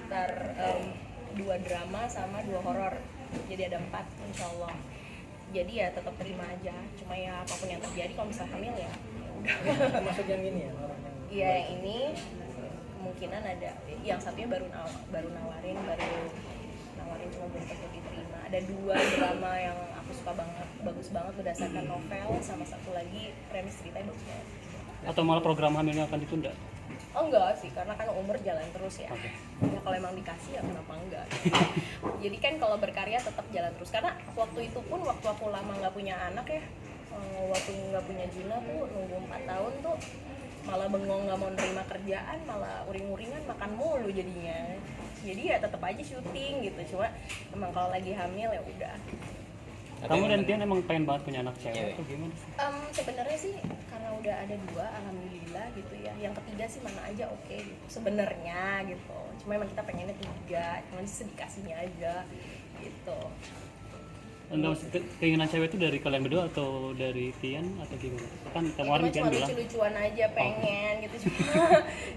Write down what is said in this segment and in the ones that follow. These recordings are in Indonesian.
sekitar 2 drama sama 2 horor, jadi ada 4 insya Allah. Jadi ya tetap terima aja, cuma ya apapun yang terjadi kalau misalnya hamil ya udah. Maksud yang ini ya orang yang Iya, yang ini kemungkinan ada, yang satunya baru nawarin cuma belum tentu diterima. Ada 2 drama yang aku suka banget, bagus banget berdasarkan novel, sama satu lagi premis ceritanya bagus banget. Atau malah program hamilnya akan ditunda? Oh enggak sih, karena kan umur jalan terus ya. Oke. Ya kalau emang dikasih ya kenapa enggak. Jadi kan kalau berkarya tetap jalan terus. Karena waktu itu pun waktu aku lama nggak punya anak ya, waktu nggak punya Gina tuh nunggu 4 tahun tuh malah bengong, nggak mau nerima kerjaan, malah uring-uringan makan mulu jadinya. Jadi ya tetap aja syuting gitu. Cuma emang kalau lagi hamil ya udah. Kamu dan Tian emang pengen banget punya anak cewek atau gimana sih? Sebenarnya sih karena udah ada 2, alhamdulillah gitu ya. Yang ketiga sih mana aja oke gitu. Sebenarnya gitu. Cuma emang kita pengennya 3, cuma sedikasinya aja gitu. Enggak, keinginan cewek itu dari kalian berdua atau dari Tian atau gimana? Kan kemarin Tian Cuma bilang lucu-lucuan aja pengen gitu.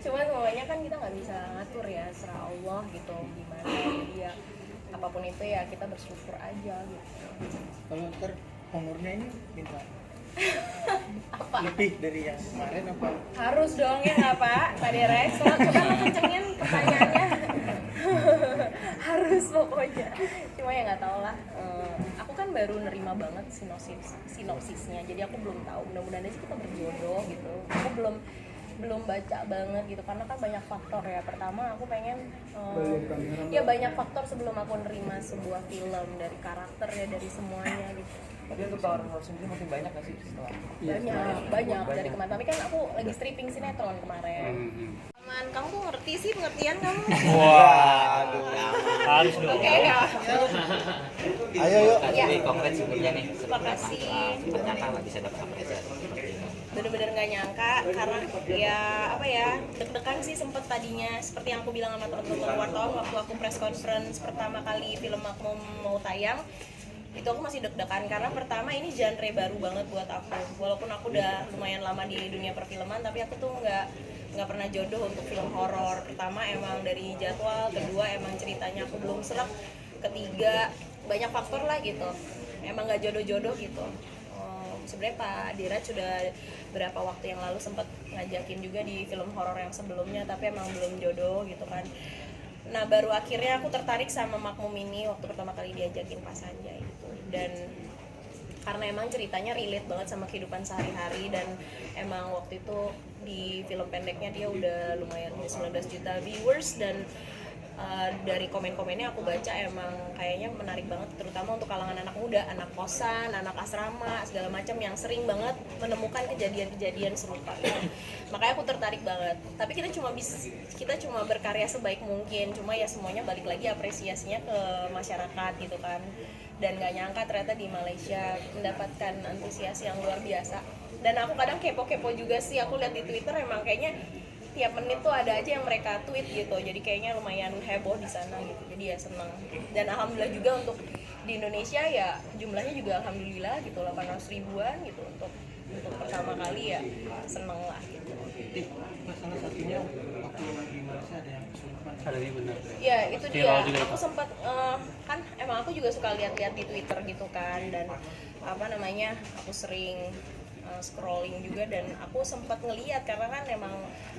Cuma semuanya kan kita nggak bisa ngatur ya, serah Allah gitu gimana. Jadi ya apapun itu ya kita bersyukur aja gitu. kalau ntar honornya ini minta Apa? lebih dari yang kemarin apa? Harus dong ya nggak Pak? Pak Derek, coba kencengin pertanyaannya. Harus pokoknya. Cuma ya nggak tahu lah. Aku kan baru nerima banget sinopsisnya, jadi aku belum tahu. Mudah-mudahan aja kita berjodoh gitu. Aku belum baca banget gitu karena kan banyak faktor ya. Pertama aku pengen ya banyak faktor sebelum aku nerima sebuah film, dari karakternya, dari semuanya gitu. Tapi untuk horor sendiri makin banyak nggak sih setelah? Banyak dari kemarin. Tapi kan aku lagi stripping sinetron kemarin. Aman, kamu kok ngerti sih pengertian kamu? Waduh, harus dong. Oke ya. Ayo yuk. Ya. Konkret sebelumnya nih. Terima kasih. Ternyata nggak bisa dapat apresiasi seperti ini. Bener-bener nggak nyangka karena ya apa ya, deg-degan sih sempet tadinya, seperti yang aku bilang sama teman-teman wartawan waktu aku press conference pertama kali film aku mau tayang. Itu aku masih deg-degan karena pertama ini genre baru banget buat aku. Walaupun aku udah lumayan lama di dunia perfilman, tapi aku tuh nggak pernah jodoh untuk film horor. Pertama emang dari jadwal, kedua emang ceritanya aku belum serak, ketiga banyak faktor lah gitu. Emang nggak jodoh-jodoh gitu. Sebenarnya Pak Diraj sudah berapa waktu yang lalu sempat ngajakin juga di film horor yang sebelumnya, tapi emang belum jodoh gitu kan. Nah baru akhirnya aku tertarik sama Makmum ini waktu pertama kali diajakin Pak Sanjay gitu. Dan karena emang ceritanya relate banget sama kehidupan sehari-hari, dan emang waktu itu di film pendeknya dia udah lumayan 19 juta viewers, dan dari komen-komennya aku baca emang kayaknya menarik banget, terutama untuk kalangan anak muda, anak kosan, anak asrama, segala macam yang sering banget menemukan kejadian-kejadian serupa gitu. Makanya aku tertarik banget. Tapi kita cuma berkarya sebaik mungkin, cuma ya semuanya balik lagi apresiasinya ke masyarakat gitu kan. Dan gak nyangka ternyata di Malaysia mendapatkan antusias yang luar biasa. Dan aku kadang kepo-kepo juga sih, aku lihat di Twitter emang kayaknya tiap menit tuh ada aja yang mereka tweet gitu, jadi kayaknya lumayan heboh di sana gitu, jadi ya seneng. Dan alhamdulillah juga untuk di Indonesia ya jumlahnya juga alhamdulillah gitu 800 ribuan gitu untuk pertama kali, ya seneng lah gitu. Salah satunya waktu di Malaysia ada yang kesurupan. Ada yang benar. Ya itu dia, Viral juga aku sempat kan emang aku juga suka lihat-lihat di Twitter gitu kan, dan apa namanya aku sering scrolling juga, dan aku sempat ngeliat karena kan emang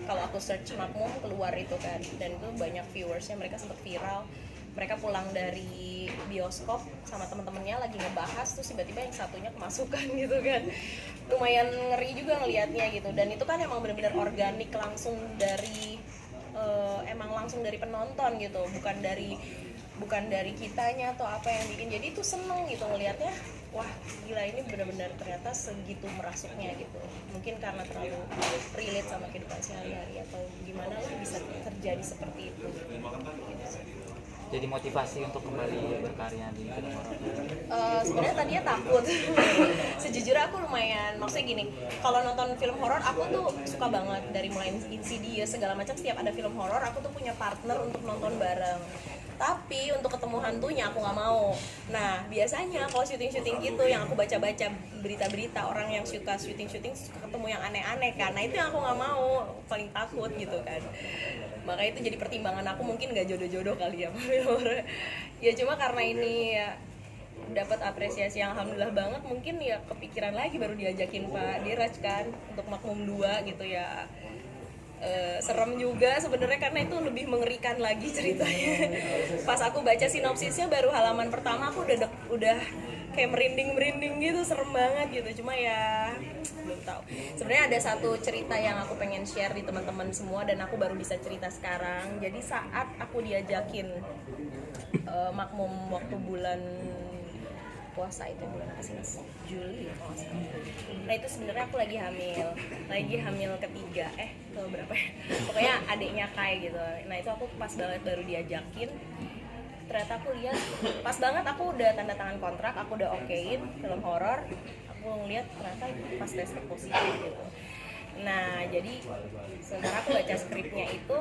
kalau aku search Makmum keluar itu kan, dan itu banyak viewersnya, mereka sempat viral. Mereka pulang dari bioskop sama teman-temannya lagi ngebahas, terus tiba-tiba yang satunya kemasukan gitu kan. Lumayan ngeri juga ngelihatnya gitu, dan itu kan emang benar-benar organik, langsung dari langsung dari penonton gitu, bukan dari kitanya atau apa yang bikin. Jadi itu seneng gitu ngelihatnya, wah gila ini benar-benar ternyata segitu merasuknya gitu. Mungkin karena terlalu relate sama kehidupan sehari-hari atau gimana lah bisa terjadi seperti itu gitu. jadi motivasi untuk kembali berkarya di film horor? Sebenarnya tadinya takut. Sejujurnya aku lumayan, maksudnya gini, kalau nonton film horor aku tuh suka banget, dari mulai Insidious segala macam. Setiap ada film horor aku tuh punya partner untuk nonton bareng. Tapi untuk ketemu hantunya aku nggak mau. Nah biasanya kalau syuting gitu, yang aku baca-baca berita-berita orang yang suka syuting suka ketemu yang aneh-aneh kan. Nah itu yang aku nggak mau, paling takut gitu kan. Makanya itu jadi pertimbangan aku, mungkin nggak jodoh-jodoh kali ya film horor. Ya cuma karena ini ya dapat apresiasi yang alhamdulillah banget, mungkin ya kepikiran lagi baru diajakin Pak Diraj kan untuk Makmum 2 gitu ya. Serem juga sebenarnya karena itu lebih mengerikan lagi ceritanya. Pas aku baca sinopsisnya baru halaman pertama aku udah kayak merinding gitu, serem banget gitu. Cuma ya belum tahu. Sebenarnya ada satu cerita yang aku pengen share di teman-teman semua dan aku baru bisa cerita sekarang. Jadi saat aku diajakin Makmum waktu bulan puasa, itu bulan apa sih Mas? Juli ya kalau nggak salah. Nah itu sebenarnya aku lagi hamil ketiga, ke berapa ya? Pokoknya adiknya Kai gitu. Nah itu aku pas banget baru diajakin. Ternyata aku lihat pas banget aku udah tanda tangan kontrak, aku udah okein film horor. Aku ngeliat ternyata pas tes positif gitu. Nah jadi sementara aku baca skripnya itu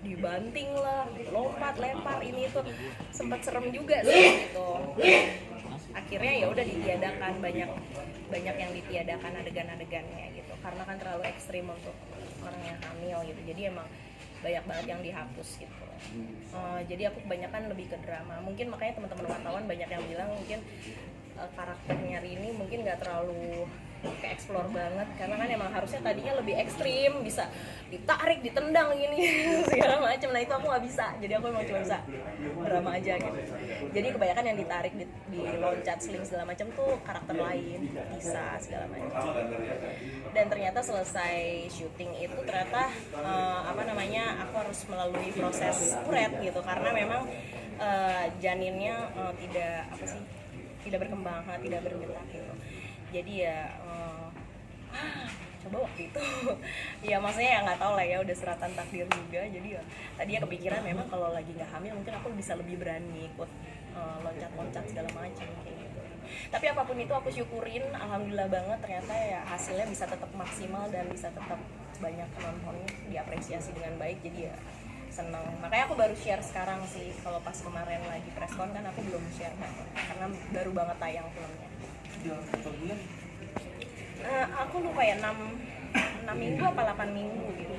dibanting lah, lompat, lempar, ini itu sempat serem juga sih gitu. Akhirnya ya udah ditiadakan, banyak yang ditiadakan adegan-adegannya gitu karena kan terlalu ekstrim untuk orang yang hamil gitu, jadi emang banyak banget yang dihapus gitu. Jadi aku kebanyakan lebih ke drama, mungkin makanya teman-teman wartawan banyak yang bilang mungkin karakternya Rini mungkin nggak terlalu ke explore banget karena kan emang harusnya tadinya lebih ekstrim, bisa ditarik, ditendang gini segala macam. Nah itu aku nggak bisa, jadi aku emang cuma bisa drama aja gitu. Jadi kebanyakan yang ditarik, di loncat, sling segala macam tuh karakter lain, bisa segala macam. Dan ternyata selesai syuting itu ternyata aku harus melalui proses uret gitu karena memang janinnya tidak berkembang, tidak bergerak gitu. Jadi ya coba waktu itu ya maksudnya ya nggak tahu lah ya, udah seratan takdir juga. Jadi ya tadi ya kepikiran memang kalau lagi nggak hamil mungkin aku bisa lebih berani ikut loncat-loncat segala macam kayak gitu. Tapi apapun itu aku syukurin, alhamdulillah banget ternyata ya hasilnya bisa tetap maksimal dan bisa tetap banyak penontonnya, diapresiasi dengan baik. Jadi ya senang. Makanya aku baru share sekarang sih, kalau pas kemarin lagi preskon kan aku belum share karena baru banget tayang filmnya. Aku lupa ya 6 minggu apa 8 minggu gitu.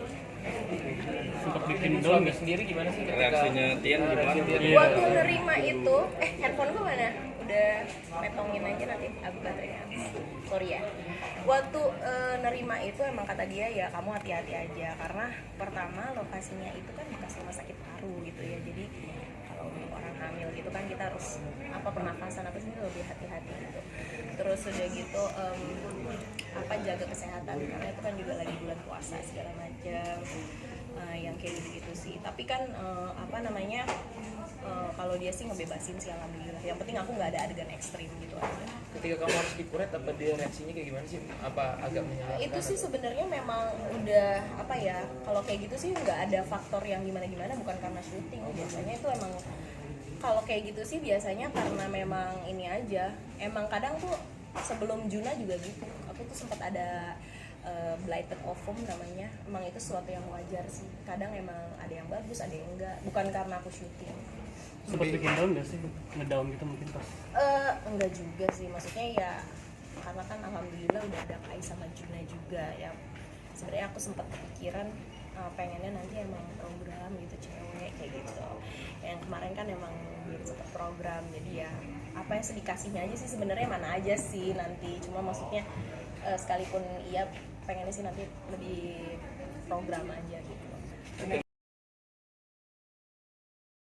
Sempat bikin doang nggak? Sendiri gimana sih Reaksinya Tian gimana? Iya. Waktu nerima itu, handphone gue mana? Udah metongin aja nanti baterainya habis. Sorry ya. Waktu nerima itu emang kata dia ya kamu hati-hati aja karena pertama lokasinya itu kan bekas rumah sakit paru gitu ya. Jadi kalau orang hamil gitu kan kita harus pernafasan apa sih lebih hati-hati gitu. Terus udah gitu jaga kesehatan karena itu kan juga lagi bulan puasa segala macam. Yang kayak gitu sih. Tapi kan kalau dia sih ngebebasin sih alhamdulillah. Yang penting aku nggak ada adegan ekstrim gitu aja. Ketika kamu harus dikuret, apa dia reaksinya kayak gimana sih? Apa agak menyalahkan? Itu sih sebenarnya memang udah kalau kayak gitu sih nggak ada faktor yang gimana-gimana, bukan karena syuting. Biasanya itu emang kalau kayak gitu sih biasanya karena memang ini aja. Emang kadang tuh sebelum Juna juga gitu. Aku tuh sempat ada blighted ovum namanya. Emang itu sesuatu yang wajar sih. Kadang emang ada yang bagus, ada yang enggak. Bukan karena aku syuting. Sempat bikin down nggak sih? Ngedown gitu mungkin pas? Enggak juga sih. Maksudnya ya karena kan alhamdulillah udah ada Kai sama Juna juga ya. Sebenarnya aku sempat kepikiran pengennya nanti emang program gitu cewek kayak gitu. Yang kemarin kan emang belum sempat program, jadi ya apa yang dikasihnya aja sih sebenarnya mana aja sih nanti. Cuma maksudnya sekalipun iya pengennya sih nanti lebih program aja